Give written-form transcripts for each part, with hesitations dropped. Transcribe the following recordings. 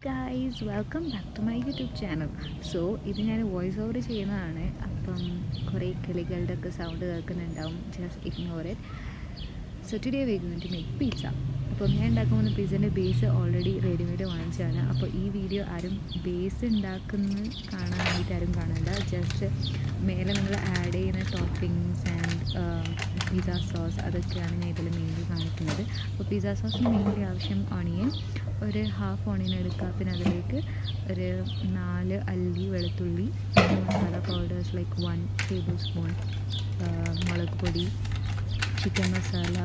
Guys welcome back to my YouTube channel. So ഇത് ഞാൻ voice over ചെയ്യുന്നതാണ്. അപ്പം കുറേ കിളികളുടെ ഒക്കെ സൗണ്ട് കേൾക്കുന്നുണ്ടാവും. Just ignore it. So today we going to make pizza. അപ്പം ഞാൻ ഉണ്ടാക്കാൻ പോകുന്ന പിസ്സേൻ്റെ ബേസ് ഓൾറെഡി റെഡിമെയ്ഡ് വാങ്ങിച്ചതാണ്. അപ്പോൾ ഈ വീഡിയോ ആരും ബേസ് ഉണ്ടാക്കുന്നത് കാണാനായിട്ട് ആരും കാണണ്ട. ജസ്റ്റ് മേലെ നിങ്ങൾ ആഡ് ചെയ്യുന്ന ടോപ്പിങ്സ് ആൻഡ് പിസ്സ സോസ് അതൊക്കെയാണ് ഞാൻ ഇതിൽ മെയിൻലി കാണിക്കുന്നത്. അപ്പോൾ പിസ്സ സോസിന് മെയിൻലി ആവശ്യം ഓണിയൻ, ഒരു ഹാഫ് ഓണിയൻ എടുക്കുക. പിന്നെ അതിലേക്ക് ഒരു 4 അല്ലി വെളുത്തുള്ളി, masala powders like 1 table spoon മുളക് പൊടി, ചിക്കൻ മസാല,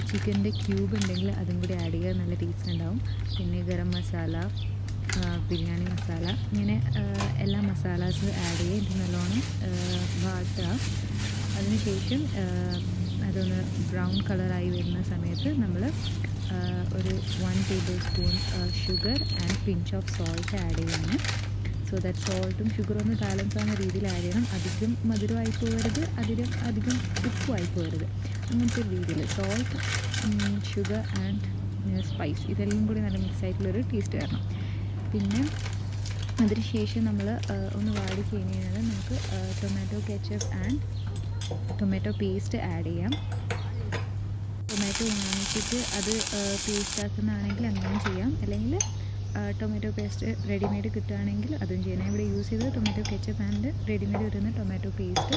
ചിക്കൻ്റെ ക്യൂബ് ഉണ്ടെങ്കിൽ അതും കൂടി ആഡ് ചെയ്യുക, നല്ല ടേസ്റ്റ് ഉണ്ടാവും. പിന്നെ ഗരം മസാല, ബിരിയാണി മസാല, ഇങ്ങനെ എല്ലാ മസാലാസും ആഡ് ചെയ്യുക. ഇത് നല്ലോണം വാട്ടുക. അതിനുശേഷം അതൊന്ന് ബ്രൗൺ കളറായി വരുന്ന സമയത്ത് നമ്മൾ ഒരു 1 table spoon sugar and pinch of salt add ചെയ്യണം. സോ ദാറ്റ് സോൾട്ടും ഷുഗറും ഒന്ന് ബാലൻസ് ആവുന്ന രീതിയിൽ ആഡ് ചെയ്യണം. അധികം മധുരമായി പോകരുത്, അധികം ഉപ്പുമായി പോകരുത്. അങ്ങനത്തെ ഒരു രീതിയിൽ സോൾട്ട്, ഷുഗർ ആൻഡ് സ്പൈസ് ഇതെല്ലാം കൂടി നല്ല മിക്സ് ആയിട്ടുള്ളൊരു ടേസ്റ്റ് വരണം. പിന്നെ അതിനുശേഷം നമ്മൾ ഒന്ന് വാടി കഴിഞ്ഞാൽ നമുക്ക് tomato ketchup and tomato paste add ചെയ്യാം. ടൊമാറ്റോ വാങ്ങിച്ചിട്ട് അത് പേസ്റ്റ് ആക്കുന്നതാണെങ്കിൽ അങ്ങനെ ചെയ്യാം, അല്ലെങ്കിൽ ടൊമാറ്റോ പേസ്റ്റ് റെഡിമെയ്ഡ് കിട്ടുകയാണെങ്കിൽ അതും ചെയ്യണം. ഇവിടെ യൂസ് ചെയ്തത് ടൊമാറ്റോ കെച്ചപ്പ് ആൻഡ് റെഡിമെയ്ഡ് വരുന്ന ടൊമാറ്റോ പേസ്റ്റ്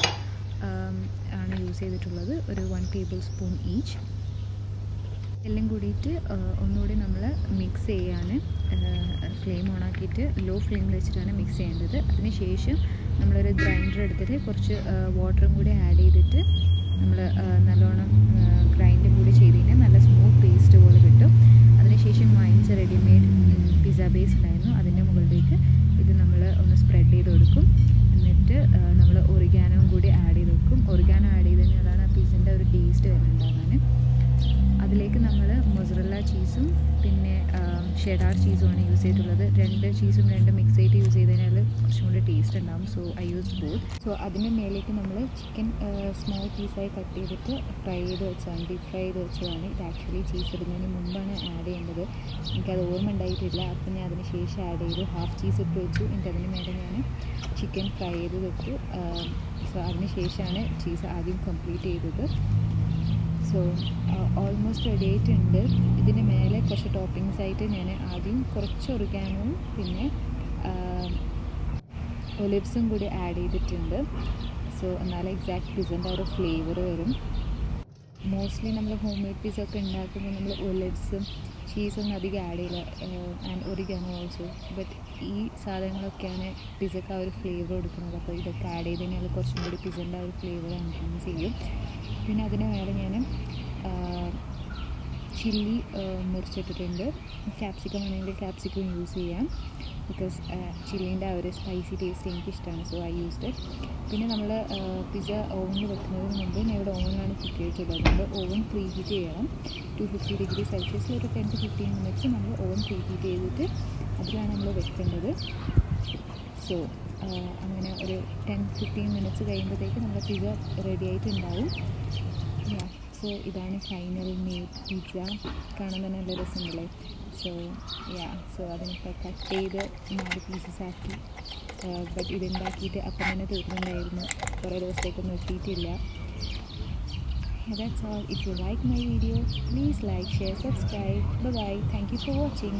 ആണ് യൂസ് ചെയ്തിട്ടുള്ളത്. ഒരു 1 ടേബിൾ സ്പൂൺ ഈച്ച്. എല്ലാം കൂടിയിട്ട് ഒന്നുകൂടി നമ്മൾ മിക്സ് ചെയ്യാൻ ഫ്ലെയിം ഓണാക്കിയിട്ട് ലോ ഫ്ലെയിമിൽ വെച്ചിട്ടാണ് മിക്സ് ചെയ്യേണ്ടത്. അതിനുശേഷം നമ്മളൊരു ഗ്രൈൻഡർ എടുത്തിട്ട് കുറച്ച് വാട്ടറും കൂടി ആഡ് ചെയ്തിട്ട് നമ്മൾ നല്ലോണം ഗ്രൈൻഡും കൂടി ചെയ്ത് കഴിഞ്ഞാൽ നല്ല സ്മൂത്ത് പേസ്റ്റ് പോലെ കിട്ടും. അതിനുശേഷം വാങ്ങിച്ച റെഡിമെയ്ഡ് പിസ്സ ബേസ് ഉണ്ടായിരുന്നു, അതിൻ്റെ മുകളിലേക്ക് ഇത് നമ്മൾ ഒന്ന് സ്പ്രെഡ് ചെയ്ത് കൊടുക്കും. എന്നിട്ട് നമ്മൾ ഒറിഗാനോയും കൂടി ആഡ് ചെയ്ത് വെക്കും. ഒറിഗാനോ ആഡ് ചെയ്ത് കഴിഞ്ഞാൽ അതാണ് ആ പിസ്സൻ്റെ ഒരു ടേസ്റ്റ് വരുന്നുണ്ടാകാൻ. അതിലേക്ക് നമ്മൾ മൊസറല്ല ചീസും പിന്നെ ഷെഡാർ ചീസുമാണ് യൂസ് ചെയ്തിട്ടുള്ളത്. 2 ചീസും 2 മിക്സ് ചെയ്ത് യൂസ് ചെയ്ത് കഴിഞ്ഞാൽ കുറച്ചും കൂടി ടേസ്റ്റ് ഉണ്ടാകും. So I use both. So അതിൻ്റെ മേലേക്ക് നമ്മൾ ചിക്കൻ സ്മോൾ പീസായി കട്ട് ചെയ്തിട്ട് ഫ്രൈ ചെയ്ത് വെച്ചാണ്, ഡീപ് ഫ്രൈ ചെയ്ത് വെച്ചതാണ്. ഇത് ആക്ച്വലി ചീസ് ഇടുന്നതിന് മുമ്പാണ് ആഡ് ചെയ്യേണ്ടത്. എനിക്കത് ഓർമ്മ ഉണ്ടായിട്ടില്ല. അപ്പം ഞാൻ അതിന് ശേഷം ആഡ് ചെയ്തു. ഹാഫ് ചീസ് ഇട്ട് വെച്ചു. എന്നിട്ട് അതിന് മേലെ ഞാൻ ചിക്കൻ ഫ്രൈ ചെയ്ത് വെച്ചു. സോ അതിന് ശേഷമാണ് ചീസ് ആദ്യം കംപ്ലീറ്റ് ചെയ്തത്. സോ ഓൾമോസ്റ്റ് റെഡി ആയിട്ടുണ്ട്. ഇതിന് മേലെ കുറച്ച് ടോപ്പിങ്സ് ആയിട്ട് ഞാൻ ആദ്യം കുറച്ച് ഒറിഗാനോയും പിന്നെ ഒലിവ്സും കൂടി ആഡ് ചെയ്തിട്ടുണ്ട്. സോ എന്നാലും എക്സാക്ട് പിസ്സൻ്റെ ഒരു ഫ്ലേവർ വരും. മോസ്റ്റ്ലി നമ്മൾ ഹോം മെയ്ഡ് പിസ്സ ഒക്കെ ഉണ്ടാക്കുമ്പോൾ നമ്മൾ ഒലിവ്സും ചീസൊന്നും അധികം ആഡ് ചെയ്യില്ല, ആൻഡ് ഒറിഗാനോ ഓൾസോ. ബട്ട് ഈ സാധനങ്ങളൊക്കെയാണ് പിസ്സക്ക് ആ ഒരു ഫ്ലേവർ കൊടുക്കുന്നത്. അപ്പോൾ ഇതൊക്കെ ആഡ് ചെയ്ത് കഴിഞ്ഞാൽ കുറച്ചും കൂടി പിസ്സൻ്റെ ആ ഒരു ഫ്ലേവർ എൻഹാൻസ് ചെയ്യും. പിന്നെ അതിന് മേലെ ഞാൻ ചില്ലി മുറിച്ചിട്ടിട്ടുണ്ട്. ക്യാപ്സിക്കം ആണെങ്കിൽ ക്യാപ്സിക്കം യൂസ് ചെയ്യാം, ബിക്കോസ് ചില്ലീൻ്റെ ആ ഒരു സ്പൈസി ടേസ്റ്റ് എനിക്കിഷ്ടമാണ്. So I used it. പിന്നെ നമ്മൾ പിസ്സ ഓവനിൽ വെക്കുന്നതിന് മുമ്പ് ഞാൻ ഇവിടെ ഓവനിലാണ് കുക്ക് ചെയ്തിട്ടുള്ളത്. നമ്മൾ ഓവൻ പ്രീ ഹീറ്റ് ചെയ്യണം. 250 ഡിഗ്രി സെൽഷ്യസിൽ ഒരു 10 to 15 മിനിറ്റ്സ് നമ്മൾ ഓവൻ പ്രീ ഹീറ്റ് ചെയ്തിട്ട് അതിലാണ് നമ്മൾ വെക്കേണ്ടത്. സോ അങ്ങനെ ഒരു 10-15 മിനിറ്റ്സ് കഴിയുമ്പോഴത്തേക്ക് നമ്മുടെ പിസ്സ റെഡി ആയിട്ടുണ്ടാവും. സോ ഇതാണ് ഫൈനൽ മെയ്ഡ് പിസ്സ. കാണാൻ തന്നെ നല്ല രസമുണ്ടല്ലേ. സോ അതിനിപ്പോൾ കട്ട് ചെയ്ത് 4 പീസസ് ആക്കി. ബട്ട് ഇതുണ്ടാക്കിയിട്ട് അപ്പം തന്നെ തീർന്നുണ്ടായിരുന്നു, കുറേ ദിവസത്തേക്കൊന്നും എത്തിയിട്ടില്ല. That's all. If you like my video, please like, share, subscribe. Bye bye. Thank you for watching.